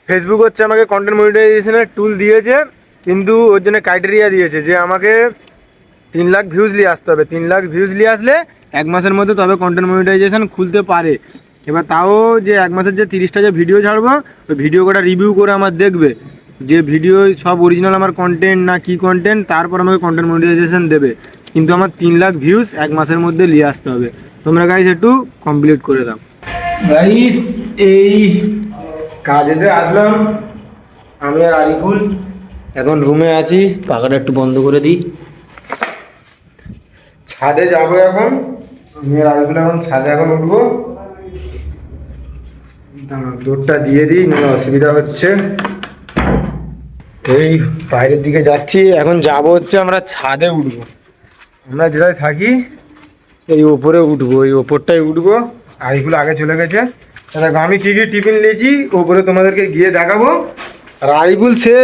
Facebook হচ্ছে আমাকে content মনিটাইজেশনের টুল দিয়েছে, কিন্তু ওর জন্য ক্রাইটেরিয়া দিয়েছে যে আমাকে 3 লাখ ভিউজ নিয়ে আসতে হবে। 3 লাখ ভিউজ নিয়ে আসলে 1 মাসের মধ্যে তবে কন্টেন্ট মনিটাইজেশন খুলতে পারে। এবার তাও যে 1 মাসের যে 30টা যে ভিডিও ছাড়বো, ওই ভিডিও কটা রিভিউ করে আমার দেখবে যে ভিডিও সব অরিজিনাল আমার কন্টেন্ট না কি কন্টেন্ট, তারপর আমাকে কন্টেন্ট মনিটাইজেশন দেবে। কিন্তু আমার 3 লাখ ভিউজ 1 মাসের মধ্যে নিয়ে আসতে হবে। তোমরা গাইস একটু কমপ্লিট করে দাও। গাইস এই কাজেতে আসলাম আমি আর আরিফুল, এখন রুমে আছি। পাখাটা একটু বন্ধ করে দিই। ছাদে যাবো এখন, আমি আর আরিফুল এখন ছাদে এখন উঠবো। দৌড়টা দিয়ে দিই, নাহলে অসুবিধা হচ্ছে। এই বাইরের দিকে যাচ্ছি, এখন যাবো হচ্ছে আমরা ছাদে উঠবো। আমরা যেটাই থাকি এই ওপরে উঠবো, এই ওপরটাই উঠবো। আরিফুল আগে চলে গেছে। দেখো আমি কী কী টিফিন নিয়েছি ওপরে তোমাদেরকে গিয়ে দেখাবো। আর আরিফুল সে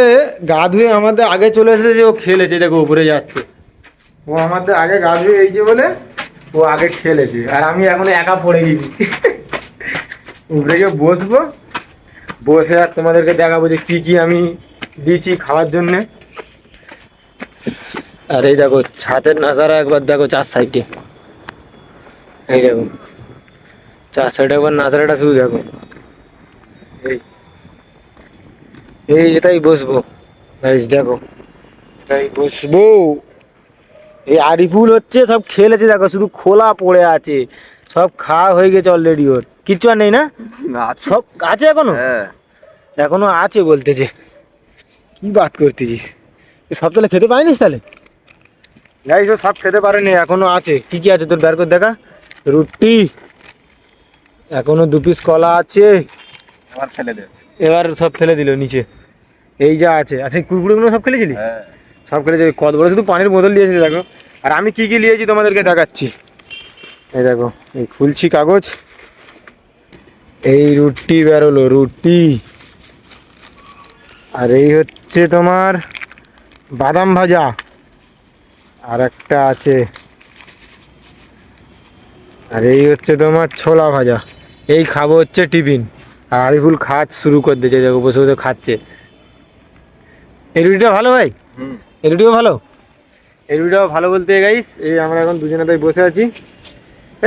গা ধুয়ে আমাদের আগে চলে এসেছে, ও খেলেছে। দেখো ওপরে যাচ্ছে, ও আমাদের আগে গা ধুয়ে এইছে বলে ও আগে খেলেছে। আর আমি এখন একা পড়ে গেছি। উপরে গিয়ে বসবো, বসে আর তোমাদেরকে দেখাবো যে কী কী আমি দিয়েছি খাওয়ার জন্যে। আর এই দেখো ছাদের নাজারা একবার দেখো, 4 সাইডে এই দেখো 4 সাইডে একবার নাজারাটা শুধু দেখো। এই এটাই বসবো গাইস, দেখো এটাই বসবো। এই আরিফুল হচ্ছে সব খেলেছে, দেখো শুধু খোলা পড়ে আছে, সব খাওয়া হয়ে গেছে অলরেডি। ওর কিচ্ছু আর নেই না, সব আছে এখনো। এখনো আছে বলতেছে, কি বাত করতেছিস? সব তাহলে খেতে পারিনিস তাহলে? গাইস ও সব খেতে পারেনি, এখনো আছে। কি কি আছে তোর বের করে দেখা। রুটি, এখনো 2 পিস কলা আছে। এবার সব ফেলে দিল নিচে। এই যা আছে, আচ্ছা কুরকুরেগুলো সব খেলেছিলিস? সব খেলেছি। কত বড় শুধু পানির বোতল দিয়েছি দেখো। আর আমি কি কি নিয়েছি তোমাদেরকে দেখাচ্ছি। এই দেখো, এই খুলছি কাগজ। এই রুটি বেরোলো, রুটি। আর এই হচ্ছে তোমার বাদাম ভাজা, আর একটা আছে। আর এই হচ্ছে তোমার ছোলা ভাজা। এই খাবো হচ্ছে টিফিন। আর আরিফুল খাওয়া শুরু করে দিয়েছে, দেখো বসে বসে খাচ্ছে। এই রুটিটা ভালো ভাই, এই রুটিও ভালো। এই রুটিটাও ভালো বলতে গাইস। এই আমরা এখন দুজনে তাই বসে আছি,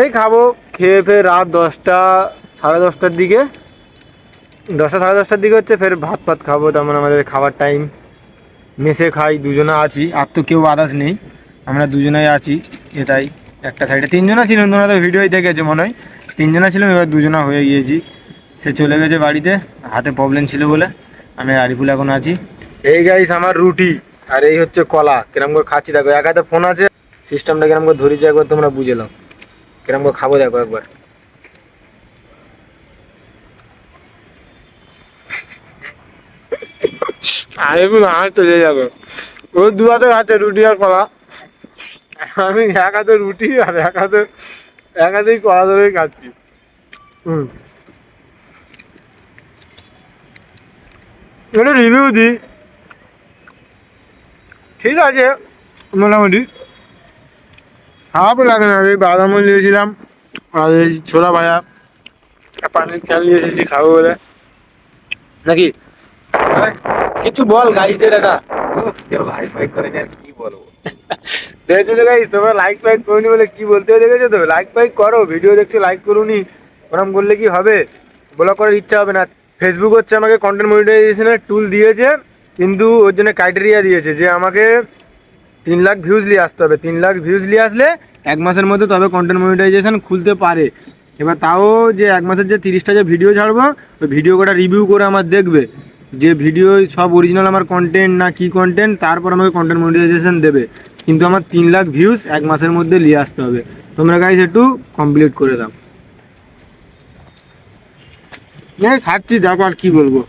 এই খাবো। খেয়ে ফের রাত 10টা সাড়ে 10টার দিকে, 10টা সাড়ে 10টার দিকে হচ্ছে ফের ভাত ফাত খাবো। তেমন আমাদের খাবার টাইম। মেসে খাই, দুজনা আছি, আর তো কেউ আদার্স নেই, আমরা দুজনাই আছি। এটাই একটা সাইডে 3জনা ছিলাম, তোমরা তো ভিডিওই দেখেছো মনে হয়। 3জনা ছিলাম, এবার 2জনা হয়ে গিয়েছি। সে চলে গেছে বাড়িতে, হাতে প্রবলেম ছিল বলে। আমি আরিফুল এখন আছি। এই গাইস আমার রুটি, আর এই হচ্ছে কলা। কিরম করে খাচ্ছি দেখো, এক হাতে ফোন আছে, সিস্টেমটা কিরম করে ধরেছি একবার তোমরা বুঝে নাও। কিরম করে খাবো দেখো একবার। আরিফুল হাত চলে যাবে, ও 2 হাতে খাচ্ছে রুটি আর কলা। আমি এক হাতে রুটি আর এক হাতেই কলা ধরেই খাচ্ছি। এটা রিভিউ দিই, ঠিক আছে মোটামুটি, খারাপ লাগে না। এই বাদাম নিয়েছিলাম, আর এই ছোলা ভাজা, পানির খেয়াল নিয়ে এসেছি খাবো বলে। নাকি কিছু বল গাইদের এটা। লাইক ফাইক করে আর কি বলবো। দেখছো তো গাইস, তোমরা লাইক ফাইক করোনি বলে কি বলতে দেখেছো তো। লাইক ফাইক করো, ভিডিও দেখছো লাইক করুনি, ওরকম করলে কি হবে? ব্লগ করার ইচ্ছা হবে না। ফেসবুক হচ্ছে আমাকে কন্টেন্ট মনিটাইজেশনের টুল দিয়েছে, কিন্তু ওর জন্য ক্রাইটেরিয়া দিয়েছে যে আমাকে 3 লাখ ভিউজ নিয়ে আসতে হবে। 3 লাখ ভিউজ নিয়ে আসলে 1 মাসের মধ্যে তবে কন্টেন্ট মনিটাইজেশন খুলতে পারে। এবার তাও যে 1 মাসের যে 30টা যে ভিডিও ছাড়বো, ওই ভিডিও কটা রিভিউ করে আমার দেখবে যে ভিডিও সব অরিজিনাল আমার কন্টেন্ট না কি কন্টেন্ট, তারপর আমাকে কন্টেন্ট মনিটাইজেশন দেবে। কিন্তু আমার 3 লাখ ভিউজ 1 মাসের মধ্যে নিয়ে আসতে হবে। তোমরা গাইস একটু কমপ্লিট করে দাও। খাচ্ছি দেখো, আর কি বলবো।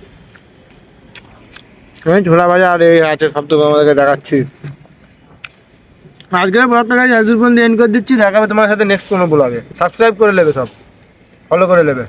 আমি ছোলা ভাজা আর এই আছে সব তো আমাদেরকে দেখাচ্ছি। আজকের ব্লগটা গাইস এত পর্যন্ত এন্ড করে দিচ্ছি। দেখা হবে তোমার সাথে নেক্সট কোনো ব্লগে। সাবস্ক্রাইব করে নেবে, সব ফলো করে নেবে।